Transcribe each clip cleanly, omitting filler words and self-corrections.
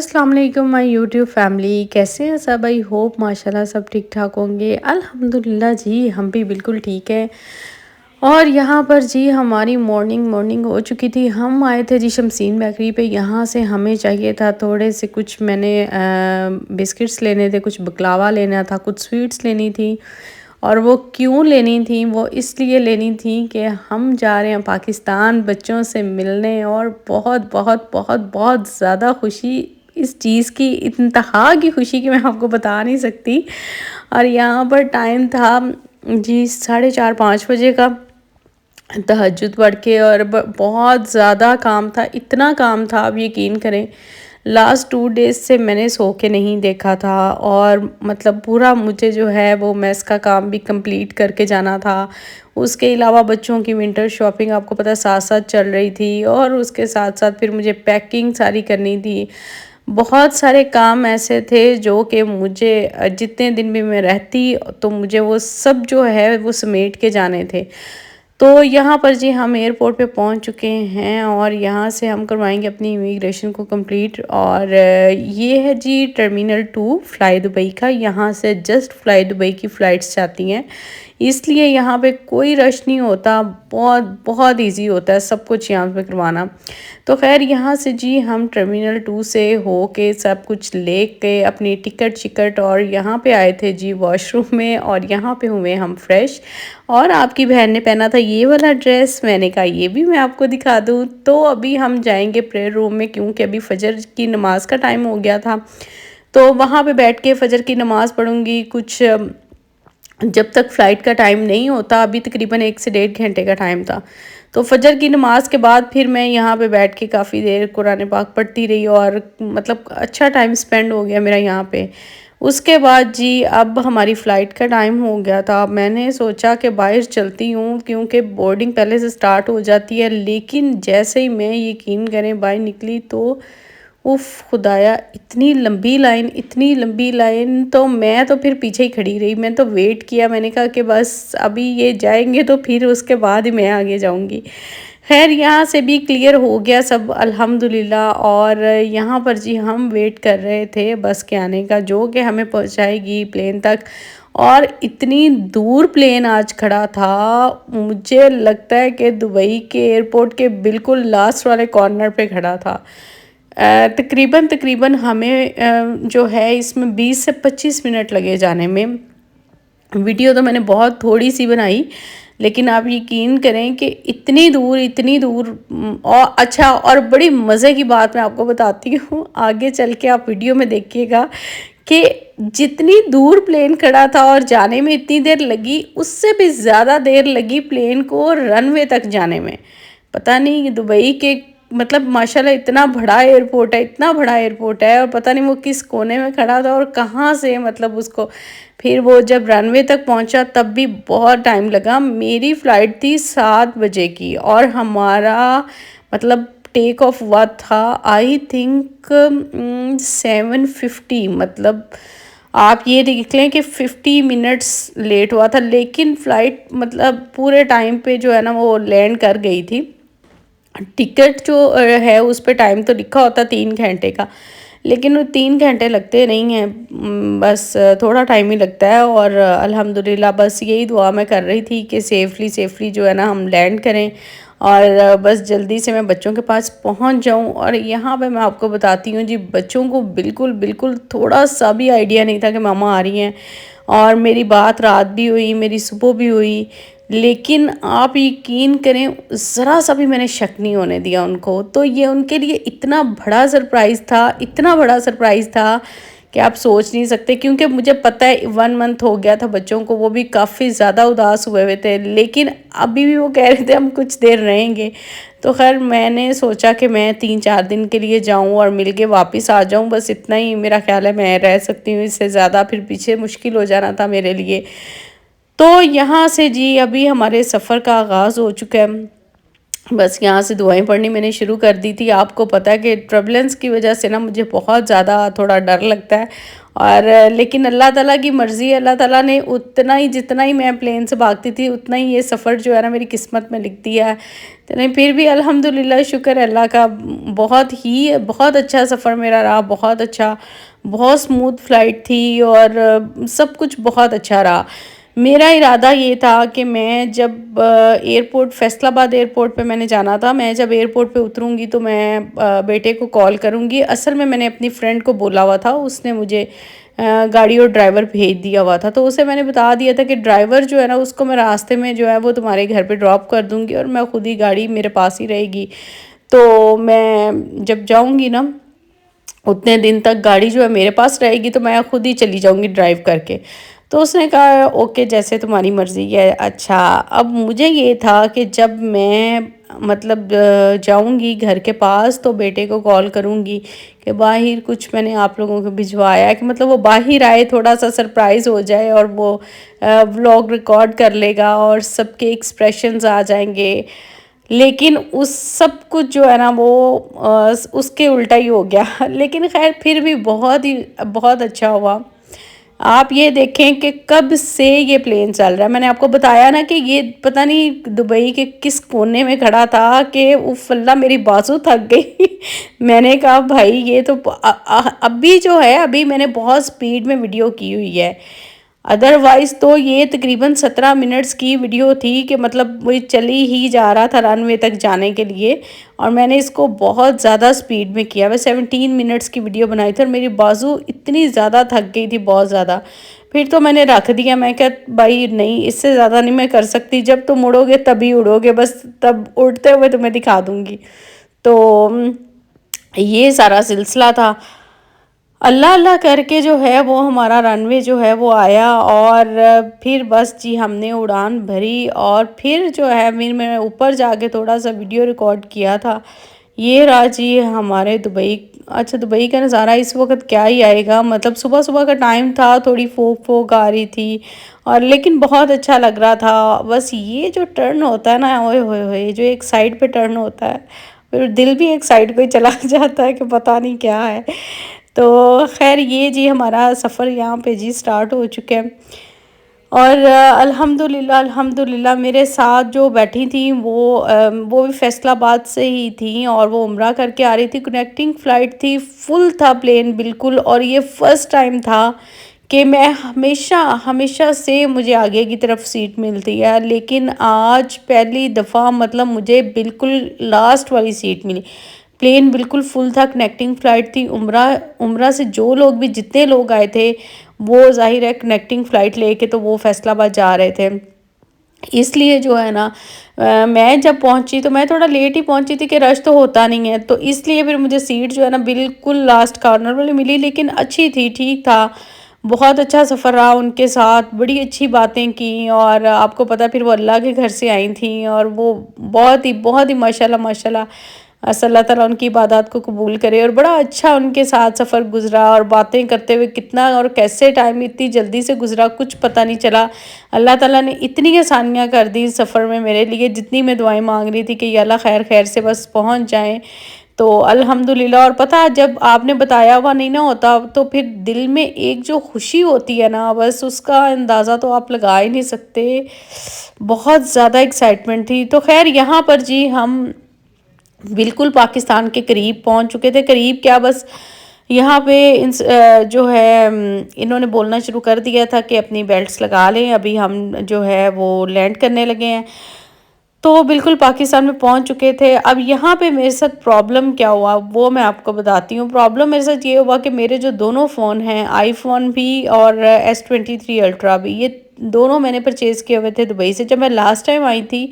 अस्सलाम वालेकुम my YouTube family, कैसे हैं सब। आई होप माशाल्लाह सब ठीक ठाक होंगे। अल्हम्दुलिल्लाह जी हम भी बिल्कुल ठीक है। और यहाँ पर जी हमारी मॉर्निंग मॉर्निंग हो चुकी थी। हम आए थे जी शमसीन बेकरी पे। यहाँ से हमें चाहिए था थोड़े से कुछ, मैंने बिस्किट्स लेने थे, कुछ बकलावा लेना था, कुछ स्वीट्स लेनी थी। और वो क्यों लेनी थी, वो इसलिए लेनी थी कि हम जा रहे हैं पाकिस्तान बच्चों से मिलने। और बहुत बहुत बहुत बहुत ज़्यादा खुशी इस चीज़ की, इंतहा की खुशी की मैं आपको बता नहीं सकती। और यहाँ पर टाइम था जी 4:30-5 बजे का। तहज्जुद पढ़ के और बहुत ज़्यादा काम था, इतना काम था आप यकीन करें लास्ट 2 डेज़ से मैंने सो के नहीं देखा था। और मतलब पूरा मुझे जो है वो मेस का काम भी कंप्लीट करके जाना था। उसके अलावा बच्चों की विंटर शॉपिंग आपको पता है साथ साथ चल रही थी, और उसके साथ साथ फिर मुझे पैकिंग सारी करनी थी। बहुत सारे काम ऐसे थे जो कि मुझे जितने दिन भी मैं रहती तो मुझे वो सब जो है वो समेट के जाने थे। तो यहाँ पर जी हम एयरपोर्ट पे पहुँच चुके हैं और यहाँ से हम करवाएंगे अपनी इमिग्रेशन को कंप्लीट। और ये है जी टर्मिनल 2 फ़्लाई दुबई का। यहाँ से जस्ट फ़्लाई दुबई की फ़्लाइट्स जाती हैं, इसलिए यहाँ पे कोई रश नहीं होता। बहुत बहुत इजी होता है सब कुछ यहाँ पे करवाना। तो खैर यहाँ से जी हम टर्मिनल 2 से हो के सब कुछ ले के अपनी टिकट शिकट और यहाँ पे आए थे जी वॉशरूम में। और यहाँ पे हुए हम फ्रेश। और आपकी बहन ने पहना था ये वाला ड्रेस, मैंने कहा ये भी मैं आपको दिखा दूँ। तो अभी हम जाएंगे प्रेयर रूम में, क्योंकि अभी फजर की नमाज़ का टाइम हो गया था। तो वहाँ पे बैठ के फजर की नमाज़ पढ़ूँगी कुछ, जब तक फ़्लाइट का टाइम नहीं होता। अभी तकरीबन 1 से 1.5 घंटे का टाइम था। तो फजर की नमाज़ के बाद फिर मैं यहाँ पे बैठ के काफ़ी देर कुरान पाक पढ़ती रही, और मतलब अच्छा टाइम स्पेंड हो गया मेरा यहाँ पे। उसके बाद जी अब हमारी फ़्लाइट का टाइम हो गया था। मैंने सोचा कि बाहर चलती हूँ, क्योंकि बोर्डिंग पहले से स्टार्ट हो जाती है। लेकिन जैसे ही मैं यकीन करें बाहर निकली तो उफ़ खुदाया, इतनी लंबी लाइन, इतनी लंबी लाइन। तो मैं तो फिर पीछे ही खड़ी रही, मैं तो वेट किया। मैंने कहा कि बस अभी ये जाएंगे तो फिर उसके बाद ही मैं आगे जाऊंगी। खैर यहाँ से भी क्लियर हो गया सब अल्हम्दुलिल्लाह। और यहाँ पर जी हम वेट कर रहे थे बस के आने का, जो कि हमें पहुँचाएगी प्लेन तक। और इतनी दूर प्लेन आज खड़ा था, मुझे लगता है कि दुबई के एयरपोर्ट के बिल्कुल लास्ट वाले कॉर्नर पे खड़ा था। तकरीबन तकरीबन हमें जो है इसमें 20 से 25 मिनट लगे जाने में। वीडियो तो मैंने बहुत थोड़ी सी बनाई, लेकिन आप यकीन करें कि इतनी दूर, इतनी दूर। और अच्छा, और बड़ी मज़े की बात मैं आपको बताती हूँ, आगे चल के आप वीडियो में देखिएगा कि जितनी दूर प्लेन खड़ा था और जाने में इतनी देर लगी, उससे भी ज़्यादा देर लगी प्लेन को रनवे तक जाने में। पता नहीं दुबई के मतलब माशाल्लाह इतना बड़ा एयरपोर्ट है, इतना बड़ा एयरपोर्ट है, और पता नहीं वो किस कोने में खड़ा था और कहाँ से मतलब उसको। फिर वो जब रनवे तक पहुंचा तब भी बहुत टाइम लगा। मेरी फ़्लाइट थी 7 बजे की, और हमारा मतलब टेक ऑफ हुआ था आई थिंक 7:50। मतलब आप ये देख लें कि 50 मिनट्स लेट हुआ था, लेकिन फ़्लाइट मतलब पूरे टाइम पे जो है ना वो लैंड कर गई थी। टिकट जो है उस पे टाइम तो लिखा होता 3 घंटे का, लेकिन वो 3 घंटे लगते नहीं हैं, बस थोड़ा टाइम ही लगता है। और अल्हम्दुलिल्लाह बस यही दुआ मैं कर रही थी कि सेफ़ली सेफ़ली जो है ना हम लैंड करें, और बस जल्दी से मैं बच्चों के पास पहुंच जाऊं। और यहाँ पे मैं आपको बताती हूँ जी, बच्चों को बिल्कुल बिल्कुल थोड़ा सा भी आइडिया नहीं था कि मामा आ रही हैं। और मेरी बात रात भी हुई, मेरी सुबह भी हुई, लेकिन आप यकीन करें ज़रा सा भी मैंने शक नहीं होने दिया उनको। तो ये उनके लिए इतना बड़ा सरप्राइज़ था, इतना बड़ा सरप्राइज़ था कि आप सोच नहीं सकते। क्योंकि मुझे पता है 1 मंथ हो गया था बच्चों को, वो भी काफ़ी ज़्यादा उदास हुए हुए थे, लेकिन अभी भी वो कह रहे थे हम कुछ देर रहेंगे। तो खैर मैंने सोचा कि मैं 3-4 दिन के लिए जाऊं और मिल के वापस आ जाऊं, बस इतना ही मेरा ख्याल है मैं रह सकती हूँ। इससे ज़्यादा फिर पीछे मुश्किल हो जाना था मेरे लिए। तो यहाँ से जी अभी हमारे सफ़र का आगाज़ हो चुका है। बस यहाँ से दुआएं पढ़नी मैंने शुरू कर दी थी। आपको पता है कि ट्रबुलेंस की वजह से ना मुझे बहुत ज़्यादा थोड़ा डर लगता है, और लेकिन अल्लाह ताला की मर्ज़ी है। अल्लाह ताला ने उतना ही, जितना ही मैं प्लेन से भागती थी उतना ही ये सफ़र जो है ना मेरी किस्मत में लिख दिया है। तो नहीं, फिर भी अल्हम्दुलिल्लाह, शुक्र है अल्लाह का। बहुत अच्छा सफ़र मेरा रहा, बहुत अच्छा, बहुत स्मूथ फ़्लाइट थी, और सब कुछ बहुत अच्छा रहा। मेरा इरादा ये था कि मैं जब एयरपोर्ट, फैसलाबाद एयरपोर्ट पे मैंने जाना था, मैं जब एयरपोर्ट पे उतरूँगी तो मैं बेटे को कॉल करूँगी। असल में मैंने अपनी फ्रेंड को बोला हुआ था, उसने मुझे गाड़ी और ड्राइवर भेज दिया हुआ था, तो उसे मैंने बता दिया था कि ड्राइवर जो है ना उसको मैं रास्ते में जो है वो तुम्हारे घर पे ड्रॉप कर दूँगी, और मैं खुद ही, गाड़ी मेरे पास ही रहेगी। तो मैं जब जाऊँगी ना उतने दिन तक गाड़ी जो है मेरे पास रहेगी, तो मैं खुद ही चली जाऊँगी ड्राइव करके। तो उसने कहा ओके, जैसे तुम्हारी मर्ज़ी है। अच्छा, अब मुझे ये था कि जब मैं मतलब जाऊँगी घर के पास तो बेटे को कॉल करूँगी कि बाहिर कुछ मैंने आप लोगों को भिजवाया है, कि मतलब वो बाहिर आए, थोड़ा-सा सरप्राइज़ हो जाए, और वो व्लॉग रिकॉर्ड कर लेगा और सबके एक्सप्रेशंस आ जाएँगे। लेकिन उस सब कुछ जो है ना वो उसके उल्टा ही हो गया। लेकिन ख़ैर फिर भी बहुत अच्छा हुआ। आप ये देखें कि कब से ये प्लेन चल रहा है। मैंने आपको बताया ना कि ये पता नहीं दुबई के किस कोने में खड़ा था कि उफ़ अल्लाह, मेरी बाजू थक गई। मैंने कहा भाई ये तो अभी जो है, अभी मैंने बहुत स्पीड में वीडियो की हुई है। अदरवाइज़ तो ये तकरीबन 17 मिनट्स की वीडियो थी, कि मतलब वो चली ही जा रहा था रनवे तक जाने के लिए, और मैंने इसको बहुत ज़्यादा स्पीड में किया। मैं 17 मिनट्स की वीडियो बनाई थी, और मेरी बाजू इतनी ज़्यादा थक गई थी, बहुत ज़्यादा। फिर तो मैंने रख दिया, मैं क्या भाई नहीं, इससे ज़्यादा नहीं मैं कर सकती, जब तुम उड़ोगे तभी उड़ोगे, बस तब उड़ते हुए तुम्हें दिखा दूँगी। तो ये सारा सिलसिला था। अल्लाह अल्लाह करके जो है वो हमारा रनवे जो है वो आया, और फिर बस जी हमने उड़ान भरी, और फिर जो है फिर मैं ऊपर जाके थोड़ा सा वीडियो रिकॉर्ड किया था। ये रहा जी हमारे दुबई। अच्छा, दुबई का नज़ारा इस वक्त क्या ही आएगा, मतलब सुबह सुबह का टाइम था, थोड़ी फोक फोक आ रही थी, और लेकिन बहुत अच्छा लग रहा था। बस ये जो टर्न होता है ना, ओए होए होए, जो एक साइड पे टर्न होता है, फिर दिल भी एक साइड को ही चला जाता है कि पता नहीं क्या है। तो ख़ैर ये जी हमारा सफ़र यहाँ पे जी स्टार्ट हो चुका है, और अल्हम्दुलिल्लाह अल्हम्दुलिल्लाह मेरे साथ जो बैठी थी वो भी फ़ैसलाबाद से ही थी, और वो उम्रा करके आ रही थी। कनेक्टिंग फ़्लाइट थी, फुल था प्लेन बिल्कुल, और ये फ़र्स्ट टाइम था कि मैं हमेशा हमेशा से मुझे आगे की तरफ सीट मिलती है, लेकिन आज पहली दफ़ा मतलब मुझे बिल्कुल लास्ट वाली सीट मिली। प्लेन बिल्कुल फुल था, कनेक्टिंग फ़्लाइट थी। उम्रा उम्रा से जो लोग भी, जितने लोग आए थे, वो ज़ाहिर है कनेक्टिंग फ़्लाइट लेके तो वो फैसलाबाद जा रहे थे। इसलिए जो है ना मैं जब पहुंची तो मैं थोड़ा लेट ही पहुंची थी, कि रश तो होता नहीं है, तो इसलिए फिर मुझे सीट जो है ना बिल्कुल लास्ट कॉर्नर वाली मिली, लेकिन अच्छी थी, ठीक था। बहुत अच्छा सफ़र रहा उनके साथ, बड़ी अच्छी बातें की, और आपको पता फिर वो अल्लाह के घर से आई थी, और वो बहुत ही माशाल्लाह माशाल्लाह, अल्लाह ताला उनकी इबादत को कबूल करे, और बड़ा अच्छा उनके साथ सफ़र गुज़रा, और बातें करते हुए कितना और कैसे टाइम इतनी जल्दी से गुज़रा कुछ पता नहीं चला। अल्लाह ताला ने इतनी आसानियाँ कर दी सफ़र में मेरे लिए, जितनी मैं दुआएं मांग रही थी कि या अल्लाह खैर खैर से बस पहुँच जाएँ। तो अल्हम्दुलिल्लाह। और पता है, जब आपने बताया हुआ नहीं ना होता, तो फिर दिल में एक जो खुशी होती है ना, बस उसका अंदाज़ा तो आप लगा ही नहीं सकते। बहुत ज़्यादा एक्साइटमेंट थी। तो खैर यहाँ पर जी हम बिल्कुल पाकिस्तान के करीब पहुंच चुके थे। करीब क्या, बस यहाँ पे जो है इन्होंने बोलना शुरू कर दिया था कि अपनी बेल्ट्स लगा लें, अभी हम जो है वो लैंड करने लगे हैं। तो बिल्कुल पाकिस्तान में पहुंच चुके थे। अब यहाँ पे मेरे साथ प्रॉब्लम क्या हुआ वो मैं आपको बताती हूँ। प्रॉब्लम मेरे साथ ये हुआ कि मेरे जो दोनों फ़ोन हैं, आईफोन भी और S23 अल्ट्रा भी, ये दोनों मैंने परचेज़ किए हुए थे दुबई से। जब मैं लास्ट टाइम आई थी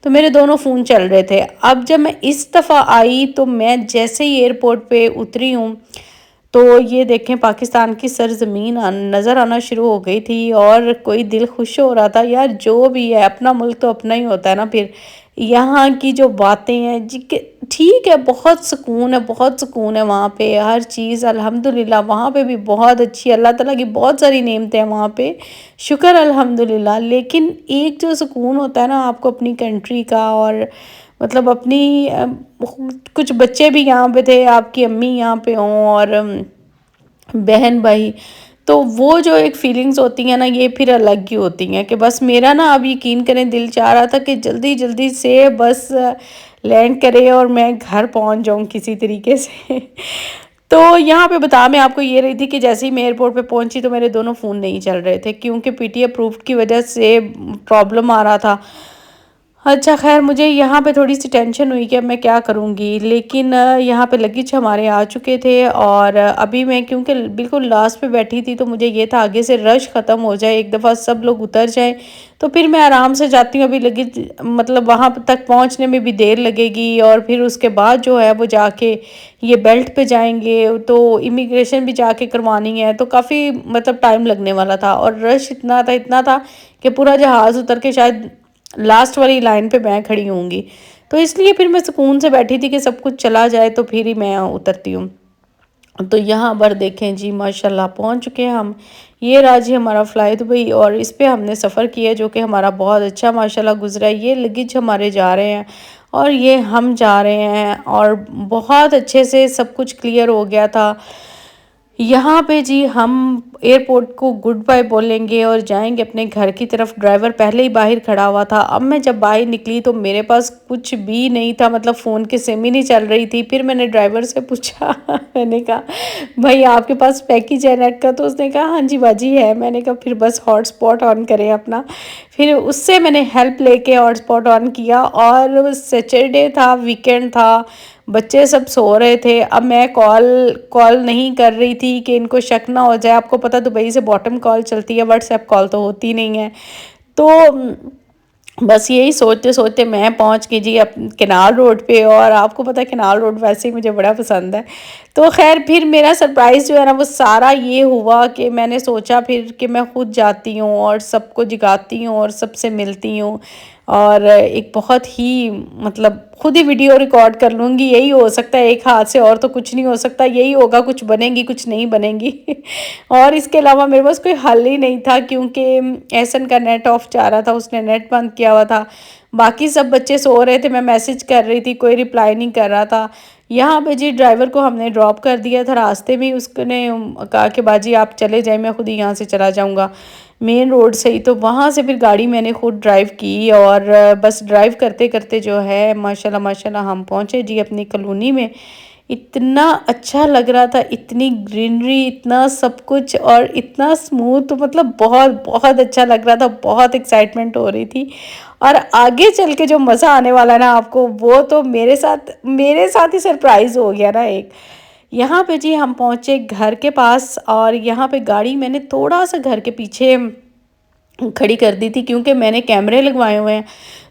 तो मेरे दोनों फ़ोन चल रहे थे। अब जब मैं इस दफ़ा आई तो मैं जैसे ही एयरपोर्ट पे उतरी हूँ, तो ये देखें पाकिस्तान की सरजमीन नज़र आना शुरू हो गई थी, और कोई दिल खुश हो रहा था। यार जो भी है, अपना मुल्क तो अपना ही होता है ना। फिर यहाँ की जो बातें हैं जी के, ठीक है, बहुत सुकून है, बहुत सुकून है वहाँ पे, हर चीज़ अल्हम्दुलिल्लाह। वहाँ पे भी बहुत अच्छी, अल्लाह ताला की बहुत सारी नेमतें हैं वहाँ पे, शुक्र अल्हम्दुलिल्लाह। लेकिन एक जो सुकून होता है ना आपको अपनी कंट्री का, और मतलब अपनी कुछ बच्चे भी यहाँ पे थे, आपकी अम्मी यहाँ पे हों और बहन भाई, तो वो जो एक फीलिंग्स होती हैं ना, ये फिर अलग ही होती हैं कि बस मेरा ना, आप यकीन करें, दिल चाह रहा था कि जल्दी जल्दी से बस लैंड करे और मैं घर पहुंच जाऊं किसी तरीके से। तो यहाँ पे बता मैं आपको ये रही थी कि जैसे ही मैं एयरपोर्ट पे पहुंची तो मेरे दोनों फ़ोन नहीं चल रहे थे क्योंकि पीटी अप्रूव्ड की वजह से प्रॉब्लम आ रहा था। अच्छा ख़ैर मुझे यहाँ पे थोड़ी-सी टेंशन हुई कि अब मैं क्या करूँगी? लेकिन यहाँ पे लगेज हमारे आ चुके थे और अभी मैं क्योंकि बिल्कुल लास्ट पे बैठी थी तो मुझे ये था आगे से रश ख़त्म हो जाए, एक दफ़ा सब लोग उतर जाएँ, तो फिर मैं आराम से जाती हूँ। अभी लगेज मतलब वहाँ तक पहुँचने में भी देर लगेगी और फिर उसके बाद जो है वो जाके ये बेल्ट पे जाएँगे, तो इमिग्रेशन भी जाके करवानी है, तो काफ़ी मतलब टाइम लगने वाला था और रश इतना था कि पूरा जहाज़ उतर के शायद लास्ट वाली लाइन पे मैं खड़ी होंगी। तो इसलिए फिर मैं सुकून से बैठी थी कि सब कुछ चला जाए तो फिर ही मैं उतरती हूँ। तो यहाँ पर देखें जी, माशाल्लाह पहुँच चुके हैं हम। ये रहा जी हमारा फ़्लाई दुबई और इस पे हमने सफ़र किया जो कि हमारा बहुत अच्छा माशाल्लाह गुज़रा है। ये लगेज हमारे जा रहे हैं और ये हम जा रहे हैं और बहुत अच्छे से सब कुछ क्लियर हो गया था। यहाँ पे जी हम एयरपोर्ट को गुड बाय बोलेंगे और जाएंगे अपने घर की तरफ। ड्राइवर पहले ही बाहर खड़ा हुआ था। अब मैं जब बाहर निकली तो मेरे पास कुछ भी नहीं था, मतलब फ़ोन की सिम ही नहीं चल रही थी। फिर मैंने ड्राइवर से पूछा मैंने कहा भाई आपके पास पैकेज है नेट का? तो उसने कहा हाँ जी बाजी है। मैंने कहा फिर बस हॉटस्पॉट ऑन करें अपना। फिर उससे मैंने हेल्प लेके हॉटस्पॉट ऑन किया और सैटरडे था, वीकेंड था, बच्चे सब सो रहे थे। अब मैं कॉल कॉल नहीं कर रही थी कि इनको शक ना हो जाए। आपको पता दुबई से बॉटम कॉल चलती है, व्हाट्सएप कॉल तो होती नहीं है। तो बस यही सोचते सोचते मैं पहुंच गई जी अब केनाल रोड पे। और आपको पता है केनाल रोड वैसे ही मुझे बड़ा पसंद है। तो खैर फिर मेरा सरप्राइज़ जो है ना वो सारा ये हुआ कि मैंने सोचा फिर कि मैं खुद जाती हूँ और सबको जगाती हूँ और सबसे मिलती हूँ और एक बहुत ही मतलब खुद ही वीडियो रिकॉर्ड कर लूँगी। यही हो सकता है एक हाथ से, और तो कुछ नहीं हो सकता। यही होगा, कुछ बनेंगी कुछ नहीं बनेंगी और इसके अलावा मेरे पास कोई हल ही नहीं था क्योंकि एहसन का नेट ऑफ जा रहा था, उसने नेट बंद किया हुआ था। बाकी सब बच्चे सो रहे थे, मैं मैसेज कर रही थी, कोई रिप्लाई नहीं कर रहा था। यहाँ पे जी ड्राइवर को हमने ड्रॉप कर दिया था रास्ते में। उसने कहा कि बाजी आप चले जाए, मैं खुद ही यहाँ से चला जाऊँगा मेन रोड से ही। तो वहाँ से फिर गाड़ी मैंने खुद ड्राइव की और बस ड्राइव करते करते जो है माशाल्लाह माशाल्लाह हम पहुँचे जी अपनी कॉलोनी में। इतना अच्छा लग रहा था, इतनी ग्रीनरी, इतना सब कुछ और इतना स्मूथ, मतलब बहुत बहुत अच्छा लग रहा था। बहुत एक्साइटमेंट हो रही थी और आगे चल के जो मज़ा आने वाला है ना आपको, वो तो मेरे साथ ही सरप्राइज़ हो गया ना एक। यहाँ पे जी हम पहुँचे घर के पास और यहाँ पे गाड़ी मैंने थोड़ा सा घर के पीछे खड़ी कर दी थी क्योंकि मैंने कैमरे लगवाए हुए हैं।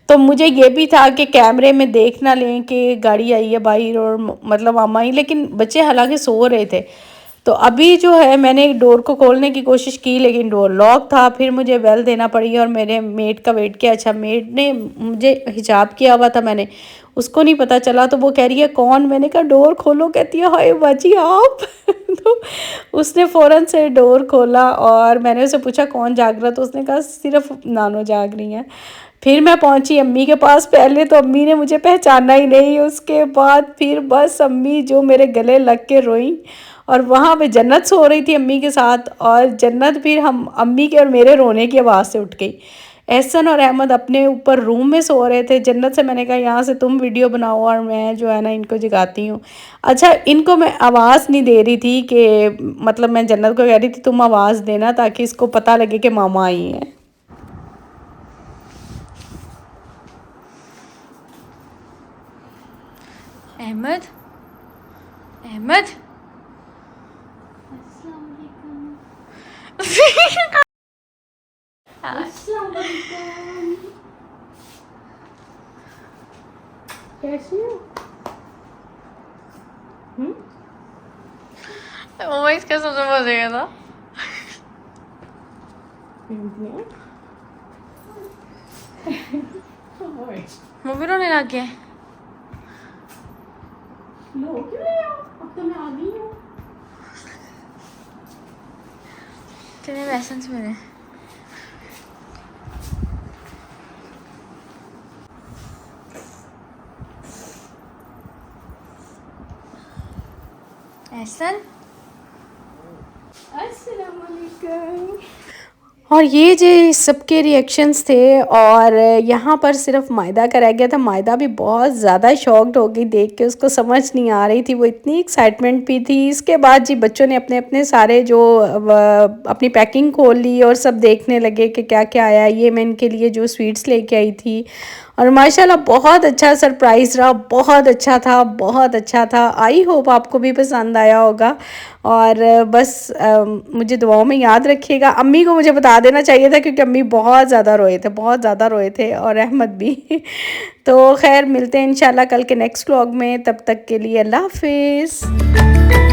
तो मुझे ये भी था कि कैमरे में देख ना लें कि गाड़ी आई है बाहर और मतलब मामा ही, लेकिन बच्चे हालांकि सो रहे थे। तो अभी जो है मैंने डोर को खोलने की कोशिश की लेकिन डोर लॉक था। फिर मुझे बेल देना पड़ी और मेरे मेड का वेट किया। अच्छा मेड ने मुझे हिजाब किया हुआ था, मैंने उसको नहीं पता चला। तो वो कह रही है कौन? मैंने कहा डोर खोलो। कहती है हाय बाजी आप तो उसने फ़ौरन से डोर खोला और मैंने उसे पूछा कौन जाग रहा? तो उसने कहा सिर्फ नानो जाग रही हैं। फिर मैं पहुंची अम्मी के पास। पहले तो अम्मी ने मुझे पहचाना ही नहीं, उसके बाद फिर बस अम्मी जो मेरे गले लग के रोई और वहाँ पे जन्नत सो रही थी अम्मी के साथ। और जन्नत फिर हम अम्मी के और मेरे रोने की आवाज़ से उठ गई। एहसन और अहमद अपने ऊपर रूम में सो रहे थे। जन्नत से मैंने कहा यहाँ से तुम वीडियो बनाओ और मैं जो है ना इनको जगाती हूँ। अच्छा इनको मैं आवाज़ नहीं दे रही थी कि मतलब मैं जन्नत को कह रही थी तुम आवाज़ देना ताकि इसको पता लगे कि मामा आई हैं। अहमद, अहमद कैसी हो? वो इसका सबसे मजे का था। मम्मी रोने लग गया। लो क्यों नहीं हो? अब तो मैं आ गई हूँ। तेरे लेसन्स मिले। एहसन और ये जो सबके रिएक्शंस थे। और यहाँ पर सिर्फ मायदा का रह गया था। मायदा भी बहुत ज़्यादा शॉक्ड हो गई देख के, उसको समझ नहीं आ रही थी, वो इतनी एक्साइटमेंट भी थी। इसके बाद जी बच्चों ने अपने अपने सारे जो अपनी पैकिंग खोल ली और सब देखने लगे कि क्या क्या आया। ये मैं इनके लिए जो स्वीट्स लेके आई थी, और माशाल्लाह बहुत अच्छा सरप्राइज़ रहा, बहुत अच्छा था, बहुत अच्छा था। आई होप आपको भी पसंद आया होगा। और बस मुझे दुआओं में याद रखिएगा। अम्मी को मुझे बता देना चाहिए था, क्योंकि अम्मी बहुत ज़्यादा रोए थे, बहुत ज़्यादा रोए थे, और अहमद भी। तो खैर मिलते हैं इंशाल्लाह कल के नेक्स्ट व्लॉग में। तब तक के लिए अल्लाह हाफिज़।